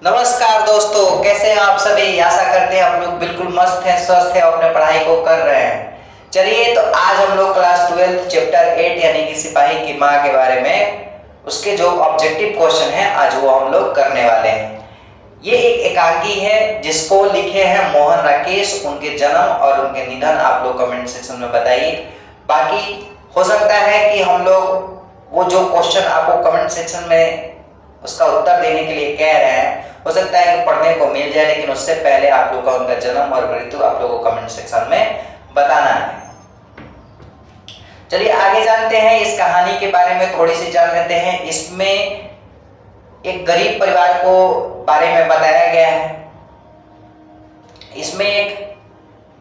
नमस्कार दोस्तों, कैसे हैं आप सभी। आशा करते हैं आप लोग बिल्कुल मस्त हैं, स्वस्थ हैं और अपने पढ़ाई को कर रहे हैं। चलिए तो आज हम लोग क्लास 12 चैप्टर 8 यानी कि सिपाही की माँ के बारे में उसके जो ऑब्जेक्टिव क्वेश्चन हैं आज वो हम लोग करने वाले हैं। ये एक एकांकी है जिसको लिखे हैं मोहन राकेश। उनके जन्म और उनके निधन आप लोग कमेंट सेक्शन में बताइए। बाकी हो सकता है कि हम लोग वो जो क्वेश्चन आपको कमेंट सेक्शन में उसका उत्तर देने के लिए कह रहे हैं, हो सकता है कि पढ़ने को मिल जाए, लेकिन उससे पहले आप लोग का उनका जन्म और मृत्यु आप लोगों को कमेंट सेक्शन में बताना है। चलिए आगे जानते हैं, इस कहानी के बारे में थोड़ी सी जान लेते हैं। इसमें एक गरीब परिवार को बारे में बताया गया है। इसमें एक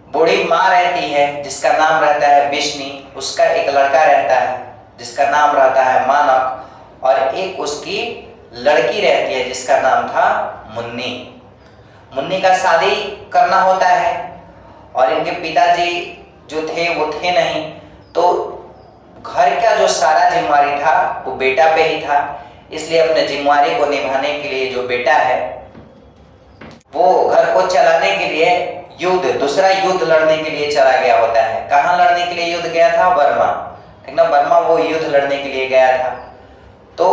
बूढ़ी माँ रहती है जिसका नाम रहता है बिश्नी। उसका एक लड़का रहता है जिसका नाम रहता है मानक, और एक उसकी लड़की रहती है जिसका नाम था मुन्नी। मुन्नी का शादी करना होता है और इनके पिताजी जो थे वो थे नहीं, तो घर का जो सारा जिम्मेवारी था वो बेटा पे ही था। इसलिए अपने जिम्मेवारी को निभाने के लिए जो बेटा है वो घर को चलाने के लिए दूसरा युद्ध लड़ने के लिए चला गया होता है। कहाँ लड़ने के लिए युद्ध गया था? बर्मा, ठीक ना। बर्मा वो युद्ध लड़ने के लिए गया था। तो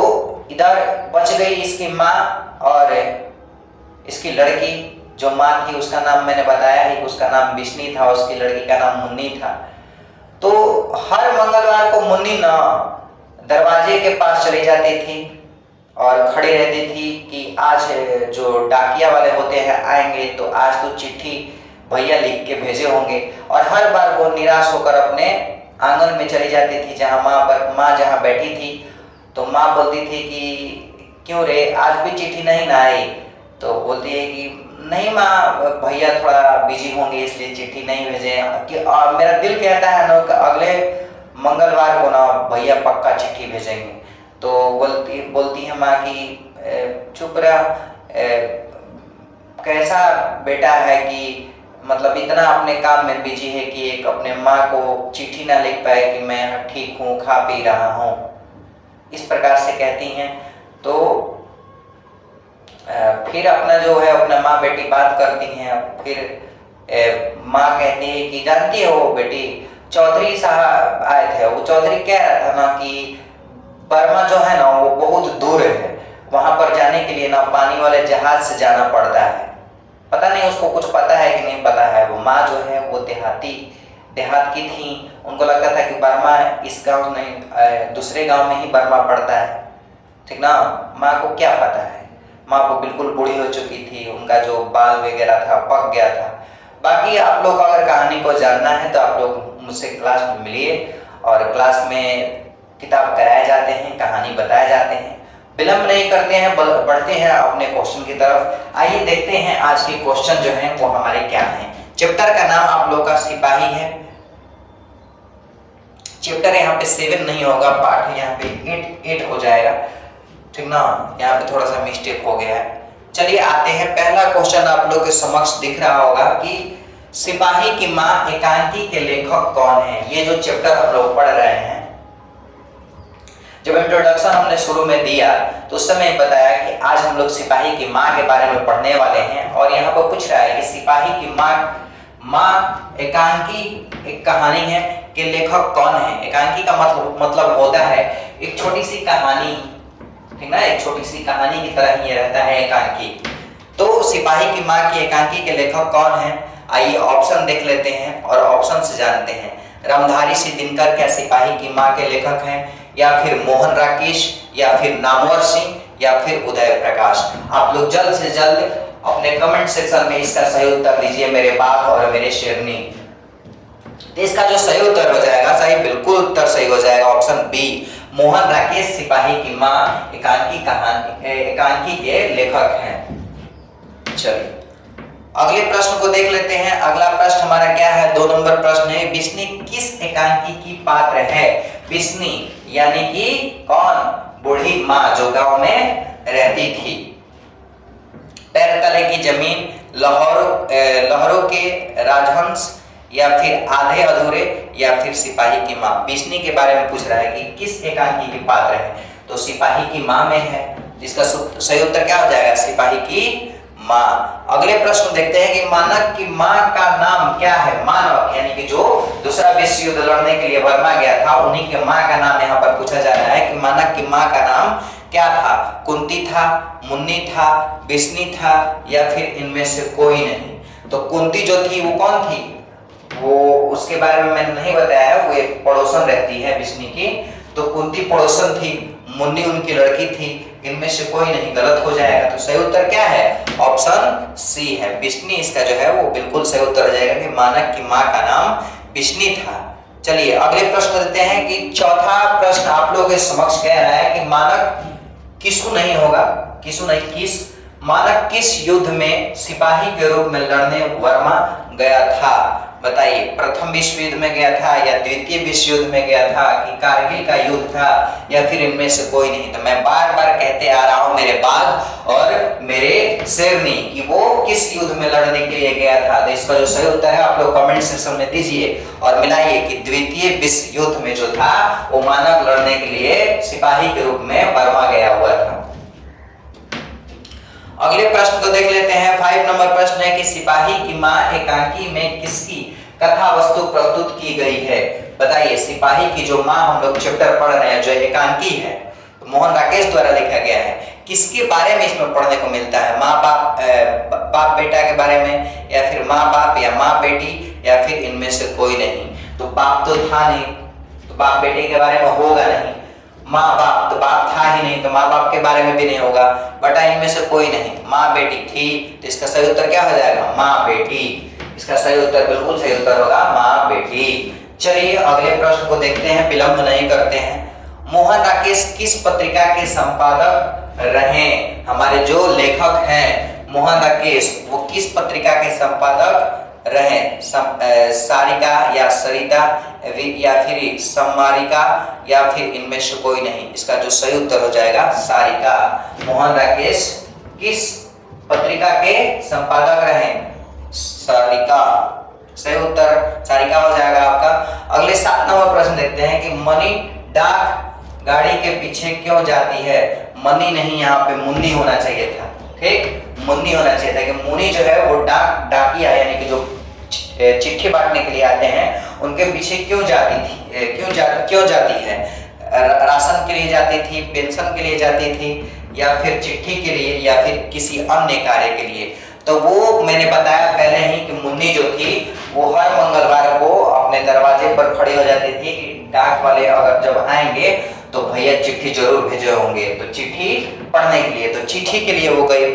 इधर बच गई इसकी माँ और इसकी लड़की। जो माँ थी उसका नाम मैंने बताया है, उसका नाम बिश्नी था, उसकी लड़की का नाम मुन्नी था। तो हर मंगलवार को मुन्नी ना दरवाजे के पास चली जाती थी और खड़ी रहती थी कि आज जो डाकिया वाले होते हैं आएंगे, तो आज तो चिट्ठी भैया लिख के भेजे होंगे। और हर बार वो निराश होकर अपने आंगन में चली जाती थी जहाँ माँ जहाँ बैठी थी। तो माँ बोलती थी कि क्यों रे, आज भी चिट्ठी नहीं ना आई? तो बोलती है कि नहीं माँ, भैया थोड़ा बिजी होंगे इसलिए चिट्ठी नहीं भेजे कि मेरा दिल कहता है ना कि अगले मंगलवार को ना भैया पक्का चिट्ठी भेजेंगे। तो बोलती है माँ कि चुप रहा, कैसा बेटा है कि मतलब इतना अपने काम में बिजी है कि एक अपने माँ को चिट्ठी ना लिख पाए कि मैं ठीक हूँ, खा पी रहा हूँ, इस प्रकार से कहती हैं। तो फिर अपना जो है अपना माँ बेटी बात करती हैं। फिर माँ कहती है कि जानती हो बेटी, चौधरी साहब आए थे। वो चौधरी कह रहा था ना कि बर्मा जो है ना वो बहुत दूर है, वहां पर जाने के लिए ना पानी वाले जहाज से जाना पड़ता है। पता नहीं उसको कुछ पता है कि नहीं पता है। वो माँ जो है वो देहात की थी। उनको लगता था कि बर्मा इस गांव नहीं, दूसरे गांव में ही बर्मा पड़ता है, ठीक ना। माँ को क्या पता है, माँ को बिल्कुल बूढ़ी हो चुकी थी, उनका जो बाल वगैरह था पक गया था। बाकी आप लोग अगर कहानी को जानना है तो आप लोग मुझसे क्लास में मिलिए, और क्लास में किताब कराए जाते हैं, कहानी बताए जाते हैं। विलंब नहीं करते हैं, बढ़ते हैं अपने क्वेश्चन की तरफ। आइए देखते हैं आज के क्वेश्चन जो हैं वो हमारे क्या हैं। चैप्टर का नाम आप लोग का सिपाही है। चैप्टर यहाँ पे 7 नहीं होगा, पाठ यहाँ पे 8 हो जाएगा, ठीक ना। यहाँ पे थोड़ा सा मिस्टेक हो गया है। चलिए आते हैं। पहला क्वेश्चन आप लोग के समक्ष दिख रहा होगा कि सिपाही की माँ एकांकी के लेखक कौन है। ये जो चैप्टर हम लोग पढ़ रहे हैं, जब इंट्रोडक्शन हमने शुरू में दिया तो उस समय बताया कि आज हम लोग सिपाही की माँ के बारे में पढ़ने वाले हैं। और यहाँ पर पूछ रहा है कि सिपाही की माँ एकांकी एक कहानी है कि लेखक कौन है। एकांकी का मतलब होता है एक छोटी सी कहानी, ठीक ना। एक छोटी सी कहानी की तरह ही रहता है एकांकी। तो सिपाही की माँ की एकांकी के लेखक कौन है? आइए ऑप्शन देख लेते हैं और ऑप्शन से जानते हैं। रामधारी सिंह दिनकर क्या सिपाही की माँ के लेखक हैं, या फिर मोहन राकेश, या फिर नामवर सिंह, या फिर उदय प्रकाश? आप लोग जल्द से जल्द अपने कमेंट सेक्शन में इसका सही उत्तर दीजिए मेरे बाप और मेरे शेरनी। तो इसका जो सही उत्तर हो जाएगा, सही बिल्कुल उत्तर सही हो जाएगा ऑप्शन बी, मोहन राकेश सिपाही की माँ एकांकी के लेखक हैं। चलिए अगले प्रश्न को देख लेते हैं। अगला प्रश्न हमारा क्या है? 2 नंबर प्रश्न है, बिश्नी किस एकांकी की पात्र है? बिश्नी यानी कि कौन? बूढ़ी माँ जो गांव में रहती थी। पैर तले की जमीन, लहरों के राजहंस, या फिर आधे अधूरे, या फिर सिपाही की माँ। बिश्नी के बारे में पूछ रहा है कि किस एकांकी की पात्र है। तो सिपाही की माँ में है, इसका सही उत्तर क्या हो जाएगा? सिपाही की माँ। अगले प्रश्न देखते हैं कि मानक की माँ का नाम क्या है? मानक यानी कि जो दूसरा विश्व युद्ध लड़ने के लिए बर्मा गया था, उन्हीं के माँ का नाम यहाँ पर पूछा जा रहा है कि मानक की माँ का नाम क्या था? कुंती था, मुन्नी था, बिस्नी था, या फिर इनमें से कोई नहीं। तो कुंती जो थी वो कौन थी? वो उसके बारे में मैंने नहीं बताया है, वो एक पड़ोसन रहती है बिस्नी की। तो कुंती पड़ोसन थी, मुन्नी उनकी लड़की थी, इनमें से कोई नहीं, गलत हो जाएगा। तो सही उत्तर क्या है? ऑप्शन सी है, बिस्नी इसका जो है वो बिल्कुल सही उत्तर हो जाएगा कि मानक की माँ का नाम बिस्नी था। चलिए अगले प्रश्न देते हैं कि चौथा प्रश्न आप लोगों के समक्ष कह रहा है कि मानक किसु नहीं होगा, किसु नहीं, किस मानक किस युद्ध में सिपाही के रूप में लड़ने वर्मा गया था? बताइए, प्रथम विश्व युद्ध में गया था, या द्वितीय विश्व युद्ध में गया था, कि कारगिल का युद्ध था, या फिर इनमें से कोई नहीं? तो मैं बार बार कहते आ रहा हूं मेरे बाघ और मेरे शेरनी कि वो किस युद्ध में लड़ने के लिए गया था। तो इसका जो सही उत्तर है आप लोग कमेंट सेक्शन में दीजिए और मिलाइए कि द्वितीय विश्व युद्ध में जो था वो मानक लड़ने के लिए सिपाही के रूप में बर्मा गया हुआ था। अगले प्रश्न को देख लेते हैं। 5 नंबर प्रश्न है कि सिपाही की माँ एकांकी में किसकी कथा वस्तु प्रस्तुत की गई है? बताइए, सिपाही की जो माँ हम लोग चैप्टर पढ़ रहे हैं जो एकांकी है, तो मोहन राकेश द्वारा लिखा गया है, किसके बारे में इसमें पढ़ने को मिलता है? माँ बाप, बाप बेटा के बारे में, या फिर माँ बाप या माँ बेटी, या फिर इनमें से कोई नहीं? तो बाप तो था नहीं, तो बाप बेटे के बारे में होगा नहीं। माँ बाप, तो बाप था ही नहीं, तो माँ बाप के बारे में भी नहीं होगा। बटा इनमें से कोई नहीं, माँ बेटी थी, तो इसका सही उत्तर क्या हो जाएगा? माँ बेटी। इसका सही उत्तर बिल्कुल सही उत्तर होगा माँ बेटी। चलिए अगले प्रश्न को देखते हैं, विलंब नहीं करते हैं। मोहन राकेश किस पत्रिका के संपादक रहे? हमारे जो लेखक हैं मोहन राकेश, वो किस पत्रिका के संपादक रहे? सारिका या सरिता, या फिर सम्मारिका, या फिर इनमें से कोई नहीं? इसका जो सही उत्तर हो जाएगा सारिका। मोहन राकेश किस पत्रिका के संपादक रहे? सारिका। सही उत्तर सारिका हो जाएगा आपका। अगले 7 नंबर प्रश्न देखते हैं कि मनी डाक गाड़ी के पीछे क्यों जाती है? मनी नहीं, यहाँ पे मुन्नी होना चाहिए था। ठीक, मुन्नी होना चाहिए था कि मुन्नी जो है वो डाकिया यानी कि जो चिट्ठी बांटने के लिए आते हैं उनके पीछे क्यों जाती थी? क्यों जाती है? राशन के लिए जाती थी, पेंशन के लिए जाती थी, या फिर चिट्ठी के लिए, या फिर किसी अन्य कार्य के लिए? तो वो मैंने बताया पहले ही कि मुन्नी जो थी वो हर मंगलवार को अपने दरवाजे पर खड़ी हो जाती थी कि डाक वाले अगर जब आएंगे तो भैया चिट्ठी जरूर भेजे होंगे, तो चिट्ठी पढ़ने के लिए, तो चिट्ठी के लिए वो गई,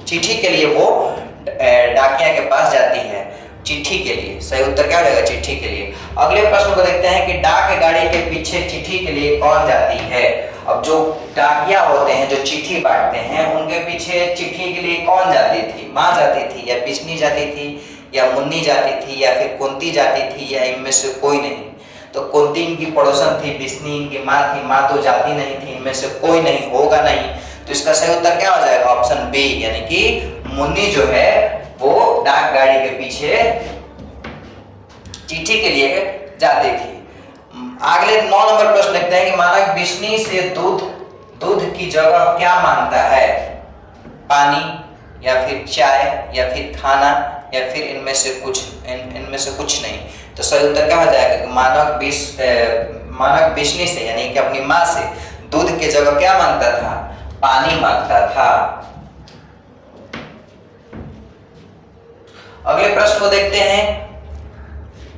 चिट्ठी के लिए वो डाकिया के पास जाती है, चिट्ठी के लिए। सही उत्तर क्या हो जाएगा? चिट्ठी के लिए। अगले प्रश्न को देखते हैं कि डाक गाड़ी के पीछे चिट्ठी के लिए कौन जाती है? अब जो डाकिया होते हैं जो चिट्ठी बांटते हैं उनके पीछे चिट्ठी के लिए कौन जाती थी? माँ जाती थी, या बिस्नी जाती थी, या मुन्नी जाती थी, या फिर कुंती जाती थी, या इनमें से कोई नहीं? तो कुंती इनकी पड़ोसन थी, बिस्नी इनकी माँ थी, माँ तो जाती नहीं थी, इनमें से कोई नहीं, होगा नहीं। तो इसका सही उत्तर क्या हो जाएगा? ऑप्शन बी, यानी कि मुन्नी जो है वो डाक गाड़ी के पीछे चिट्ठी के लिए जाती थी। अगले 9 नंबर प्रश्न देखते हैं कि मानक बिस्नी से दूध की जगह क्या मांगता है? पानी, या फिर चाय, या फिर खाना, या फिर इनमें से कुछ नहीं? तो सही उत्तर क्या हो जाएगा? मानक बिस्नी से यानी कि अपनी माँ से दूध की जगह क्या मांगता था? पानी मांगता था। अगले प्रश्न को देखते हैं,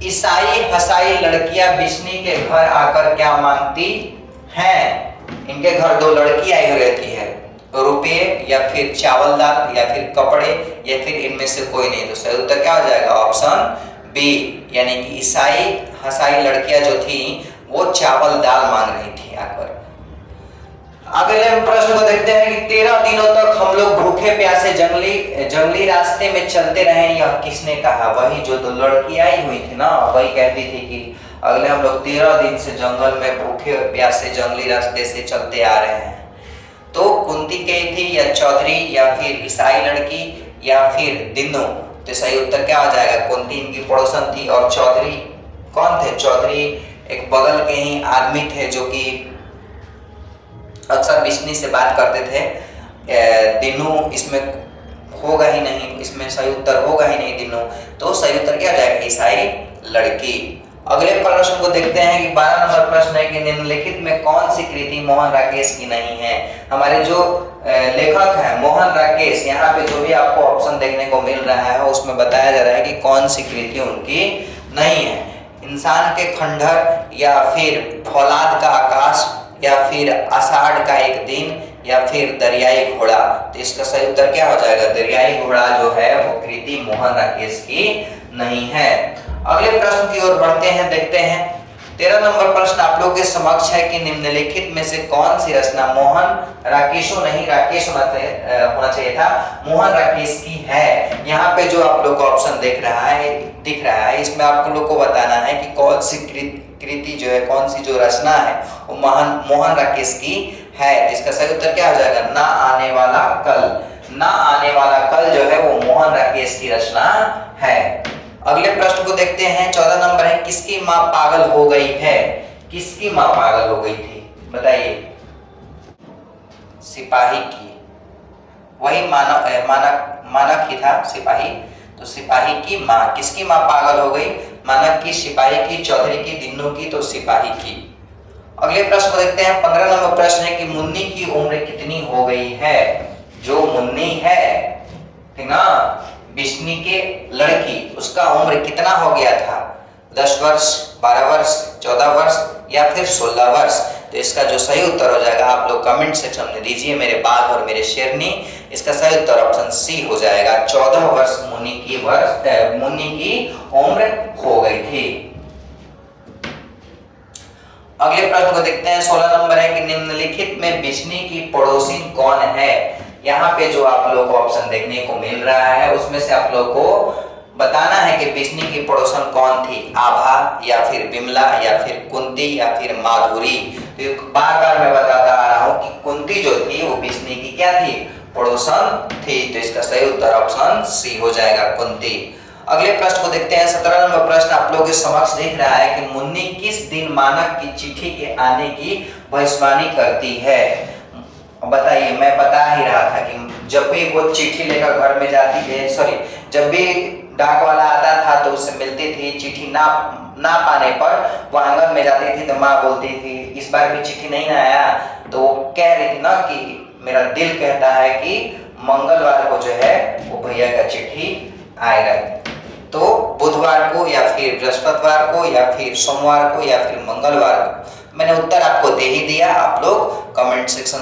ईसाई हसाई लड़कियां बिस्नी के घर आकर क्या मांगती हैं? इनके घर 2 लड़की आई हुई रहती है, रुपये, या फिर चावल दाल, या फिर कपड़े, या फिर इनमें से कोई नहीं? तो सही उत्तर क्या हो जाएगा? ऑप्शन बी, यानी कि ईसाई हसाई लड़कियां जो थी वो चावल दाल मांग रही थी आकर। अगले प्रश्न को देखते हैं कि 13 दिनों तक हम लोग भूखे प्यासे जंगली रास्ते में चलते रहे, यह किसने कहा? वही जो 2 लड़की आई हुई थी ना, वही कहती थी कि अगले हम लोग 13 दिन से जंगल में भूखे प्यासे जंगली रास्ते से चलते आ रहे हैं। तो कुंती कही थी, या चौधरी, या फिर ईसाई लड़की, या फिर दिनों? तो सही उत्तर क्या हो जाएगा? कुंती इनकी पड़ोसन थी, और चौधरी कौन थे? चौधरी एक बगल के ही आदमी थे जो कि अक्सर बिस्नी से बात करते थे। दिनू इसमें होगा ही नहीं, इसमें सही उत्तर होगा ही नहीं दिनू, तो सही उत्तर क्या हो जाएगा, ईसाई लड़की। अगले प्रश्न को देखते हैं कि 12 नंबर प्रश्न है कि निम्नलिखित में कौन सी कृति मोहन राकेश की नहीं है। हमारे जो लेखक है मोहन राकेश, यहाँ पे जो भी आपको ऑप्शन देखने को मिल रहा है उसमें बताया जा रहा है कि कौन सी कृति उनकी नहीं है। इंसान के खंडहर, या फिर फौलाद का आकाश, या फिर आषाढ़ का एक दिन, या फिर दरियाई घोड़ा। तो इसका सही उत्तर क्या हो जाएगा, दरियाई घोड़ा जो है वो कृति मोहन राकेश की नहीं है। अगले प्रश्न की ओर बढ़ते हैं, देखते हैं 13 नंबर प्रश्न आप लोगों के समक्ष है कि निम्नलिखित में से कौन सी रचना मोहन राकेशो नहीं, राकेश होना चाहिए था, मोहन राकेश की है। यहाँ पे जो आप लोग को ऑप्शन दिख रहा है इसमें आप लोग को बताना है कि कौन सी कृति जो है, कौन सी जो रचना है वो मोहन राकेश की है। इसका सही उत्तर क्या हो जाएगा, ना आने वाला कल। ना आने वाला कल जो है वो मोहन राकेश की रचना है। अगले प्रश्न को देखते हैं, 14 नंबर है, किसकी मां पागल हो गई है। किसकी मां पागल हो गई थी, बताइए। सिपाही की, वही मानक ही था सिपाही, तो सिपाही की मां, किसकी मां पागल हो गई, मानक की, सिपाही की, चौधरी की, दिन्नू की, तो सिपाही की। अगले प्रश्न को देखते हैं, 15 नंबर प्रश्न है कि मुन्नी की उम्र कितनी हो गई है। जो मुन्नी है, ठीक ना, बिस्नी के लड़की, उसका उम्र कितना हो गया था, 10 वर्ष, 12 वर्ष, 14 वर्ष, या फिर 16 वर्ष। तो इसका जो सही उत्तर हो जाएगा आप लोग कमेंट सेक्शन में दीजिए मेरे बाघ और मेरे शेरनी। इसका सही उत्तर ऑप्शन सी हो जाएगा, 14 वर्ष मुन्नी की उम्र हो गई थी। अगले प्रश्न को देखते हैं, 16 नंबर है कि निम्नलिखित में बिस्नी की पड़ोसी कौन है। यहाँ पे जो आप लोग को ऑप्शन देखने को मिल रहा है उसमें से आप लोग को बताना है कि बिस्नी की पड़ोसन कौन थी, आभा, या फिर बिमला, या फिर कुंती, या फिर माधुरी। तो बार बार मैं बताता आ रहा हूँ कि कुंती जो थी वो बिस्नी की क्या थी, पड़ोसन थी। तो इसका सही उत्तर ऑप्शन सी हो जाएगा, कुंती। अगले प्रश्न को देखते हैं, 17 नंबर प्रश्न आप लोगों के समक्ष दिख रहा है कि मुन्नी किस दिन मानक की चिट्ठी के आने की भविष्यवाणी करती है। बताइए, मैं बता ही रहा था कि जब भी वो चिट्ठी लेकर घर में जाती है, सॉरी, जब भी डाक वाला आता था तो उससे मिलती थी, चिट्ठी ना पाने पर वो आंगन में जाती थी तो माँ बोलती थी इस बार भी चिट्ठी नहीं आया, तो वो कह रही थी ना कि मेरा दिल कहता है कि मंगलवार को जो है वो भैया का चिट्ठी आएगा। तो बुधवार को, या फिर बृहस्पतिवार को, या फिर सोमवार को, या फिर मंगलवार को। मैंने उत्तर आपको दे ही दिया, आप लोग कमेंट सेक्शन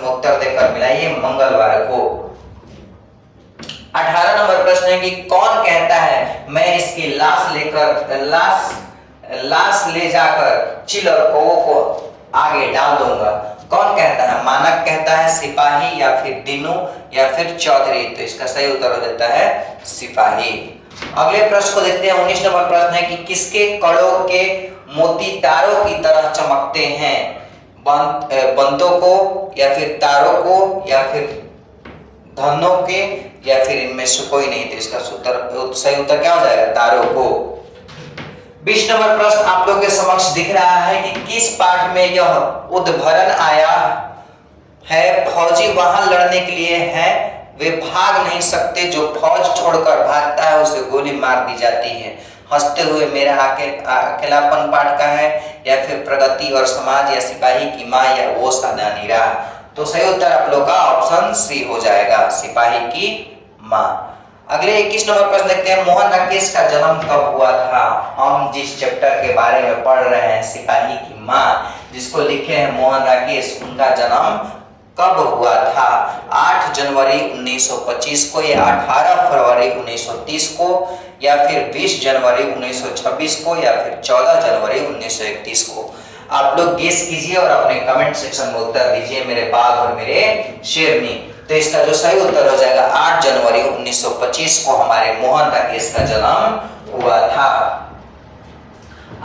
में उत्तर देकर मिलाइए, मंगलवार को। 18 नंबर प्रश्न है कि कौन कहता है मैं इसकी लाश ले जाकर चिल और कौवों को आगे डाल दूंगा। कौन कहता है, मानक कहता है, सिपाही, या फिर दिनू, या फिर चौधरी। तो इसका सही उत्तर हो जाता है सिपाही। अगले प्रश्न को देखते हैं, 19 नंबर प्रश्न है कि किसके कड़ों के मोती तारों की तरह चमकते हैं। बंतों को, या फिर तारों को, या फिर धनों के, या फिर इनमें से कोई नहीं। तो इसका सही उत्तर क्या हो जाएगा, तारों को। 20 नंबर प्रश्न आप लोगों के समक्ष दिख रहा है कि किस पाठ में यह उद्धरण आया है, फौजी वहां लड़ने के लिए है, वे भाग नहीं सकते, जो फौज छोड़कर भागता है उसे गोली मार दी जाती है। हंसते हुए मेरा अकेलापन पाठ का है, या फिर प्रगति और समाज, या सिपाही की माँ, या वो सादानी राह। तो सही उत्तर आप लोग का ऑप्शन सी हो जाएगा, सिपाही की माँ। अगले 21 नंबर प्रश्न देखते हैं, मोहन राकेश का जन्म कब हुआ था। हम जिस चैप्टर के बारे में पढ़ रहे हैं, सिपाही की माँ, जिसको लिखे हैं मोहन राकेश, उनका जन्म कब हुआ था। 8 जनवरी 1925 को, या 18 फरवरी 1930 को, या फिर 20 जनवरी 1926 को, या फिर 14 जनवरी 1931 को। आप लोग गेस कीजिए और अपने कमेंट सेक्शन में उत्तर दीजिए मेरे बाघ और मेरे शेरनी। तो इसका जो सही उत्तर हो जाएगा, 8 जनवरी 1925 को हमारे मोहन राकेश का जन्म हुआ था।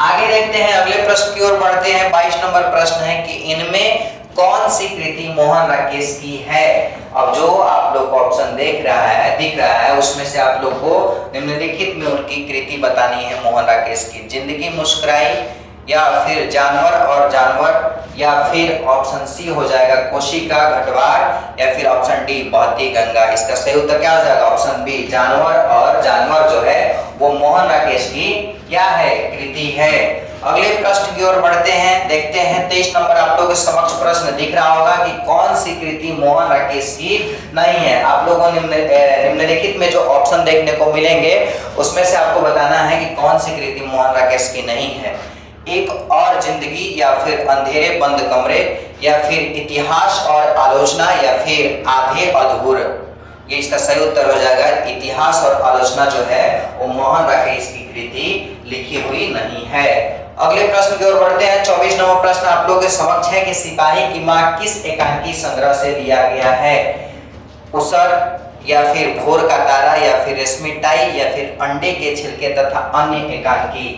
आगे देखते हैं, अगले प्रश्न की ओर बढ़ते हैं। 22 नंबर प्रश्न है कि इनमें कौन सी कृति मोहन राकेश की है। अब जो आप लोग को ऑप्शन दिख रहा है उसमें से आप लोग को निम्नलिखित में उनकी कृति बतानी है मोहन राकेश की। जिंदगी मुस्कुराई, या फिर जानवर और जानवर, या फिर ऑप्शन सी हो जाएगा कोशिका घटवार, या फिर ऑप्शन डी बहती गंगा। इसका सही उत्तर क्या हो जाएगा? ऑप्शन बी जानवर और जानवर जो है वो मोहन राकेश की क्या है? कृति है। अगले प्रश्न की ओर बढ़ते हैं, देखते हैं 23 नंबर आप लोगों के समक्ष प्रश्न दिख रहा होगा कि कौन सी कृति मोहन राकेश की नहीं है। आप लोगों को निम्नलिखित में जो ऑप्शन देखने को मिलेंगे उसमें से आपको बताना है कि कौन सी कृति मोहन राकेश की नहीं है। एक और जिंदगी, या फिर अंधेरे बंद कमरे, या फिर इतिहास और आलोचना, या फिर आधे अधूर। ये इसका सही उत्तर हो जाएगा। इतिहास और आलोचना जो है वो मोहन राकेश की कृति लिखी हुई नहीं है। अगले प्रश्न की ओर बढ़ते हैं। 24 नंबर प्रश्न आप लोगों के समक्ष है कि सिपाही की मां किस एकांकी संग्रह से लिया गया है? उसर, या फिर भोर का तारा, या फिर रेशमी टाई, या फिर अंडे के छिलके तथा अन्य एकांकी।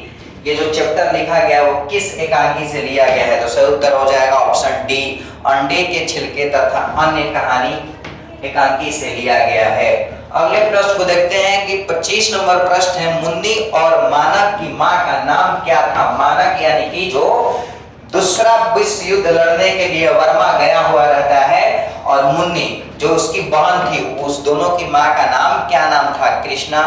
ये जो चैप्टर लिखा गया वो किस एकांकी से लिया गया है? तो सही उत्तर हो जाएगा ऑप्शन डी अंडे के छिलके तथा अन्य कहानी एकांकी से लिया गया है। अगले प्रश्न को देखते हैं कि 25 नंबर प्रश्न है, मुन्नी और मानक की मां का नाम क्या था? मानक यानी कि जो दूसरा विश्व युद्ध लड़ने के लिए वर्मा गया हुआ रहता है, और मुन्नी जो उसकी बहन थी, उस दोनों की मां का नाम क्या नाम था? कृष्णा,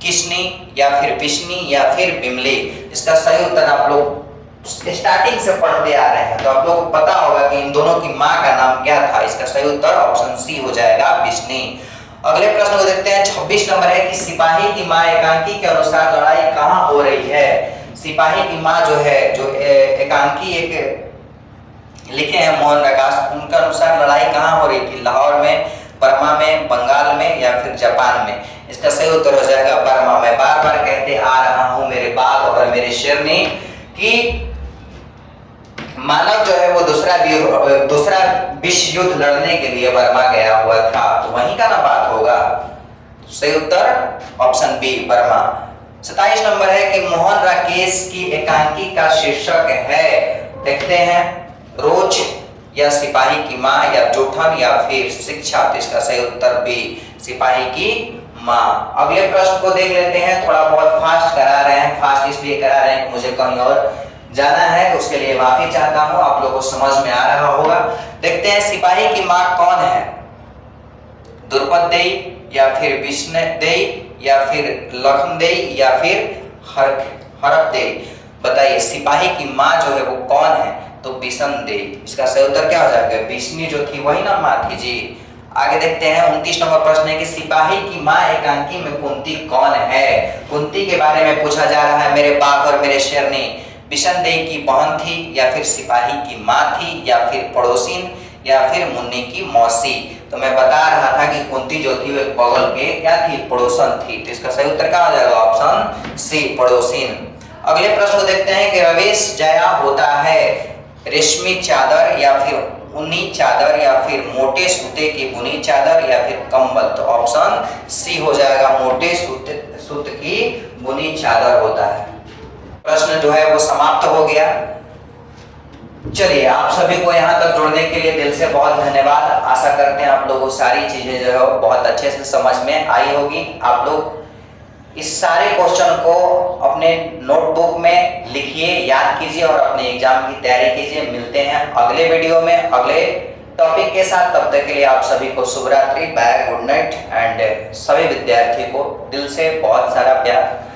किशनी, या फिर विष्णी, या फिर बिमली। इसका सही उत्तर आप लोग स्टार्टिंग से पढ़ते आ रहे हैं तो आप लोगों को पता होगा कि इन दोनों की मां का नाम क्या था। इसका सही उत्तर ऑप्शन सी हो जाएगा विष्णी। अगले प्रश्न को देखते हैं। 26 नंबर है कि सिपाही की मां एकांकी के अनुसार लड़ाई कहां हो रही है? सिपाही की मां जो है, जो एकांकी एक लिखे हैं मोहन राकेश, उनके अनुसार लड़ाई कहां हो रही थी? लाहौर में, बर्मा में, बंगाल में, या फिर जापान में। इसका सही उत्तर हो जाएगा बर्मा में। बार बार कहते आ रहा हूं मेरे बाघ और मेरे शेरनी कि मानव जो है वो दूसरा विश्व युद्ध लड़ने के लिए बर्मा गया हुआ था, तो वहीं का ना बात होगा। सही उत्तर ऑप्शन बी बर्मा। 27 नंबर है कि मोहन राकेश की एकांकी का शीर्षक है, देखते हैं, रोज, या सिपाही की मां, या जूठन, या फिर शिक्षा। तो इसका सही उत्तर बी सिपाही की मां। अगले प्रश्न को देख लेते हैं। थोड़ा बहुत फास्ट करा रहे हैं, फास्ट इसलिए करा रहे हैं कि मुझे कहीं और जाना है, उसके लिए माफी चाहता हूं। आप लोगों को समझ में आ रहा होगा। देखते हैं सिपाही की मां कौन है? द्रुपद देई, या फिर विष्णु देई, या फिर लखन देई, या फिर हरप देई। बताइए सिपाही की मां जो है वो कौन है? तो विष्णु देई। इसका सही उत्तर क्या हो जाएगा? विष्णु जो थी वही ना मां थी जी। आगे देखते हैं। 29 नंबर प्रश्न है कि सिपाही की मां एकांकी में कुंती कौन है? कुंती के बारे में पूछा जा रहा है। मेरे बाघ और मेरे शेरनी विष्णु देई की बहन थी, या फिर सिपाही की मां थी, या फिर पड़ोसिन, या फिर मुन्नी की मौसी। तो मैं बता रहा था कि कुंती जो थी वो बगल के क्या थी? पड़ोसन थी। तो इसका सही उत्तर क्या हो जाएगा? ऑप्शन सी पड़ोसिन। अगले प्रश्न को देखते हैं कि रवेश जया होता है रेशमी चादर, या फिर ऊनी चादर, या फिर मोटे सूते की बुनी चादर, या फिर कंबल। तो ऑप्शन सी हो जाएगा मोटे सूत की बुनी चादर होता है। प्रश्न जो है वो समाप्त हो गया। चलिए आप सभी को यहाँ तक जुड़ने के लिए दिल से बहुत धन्यवाद। आशा करते हैं आप लोगों को सारी चीजें जो है बहुत अच्छे से समझ में आई होगी। आप लोग इस सारे क्वेश्चन को अपने नोटबुक में लिखिए, याद कीजिए और अपने एग्जाम की तैयारी कीजिए। मिलते हैं अगले वीडियो में अगले टॉपिक के साथ। तब तक के लिए आप सभी को शुभ रात्रि, बाय, गुड नाइट एंड सभी विद्यार्थी को दिल से बहुत सारा प्यार।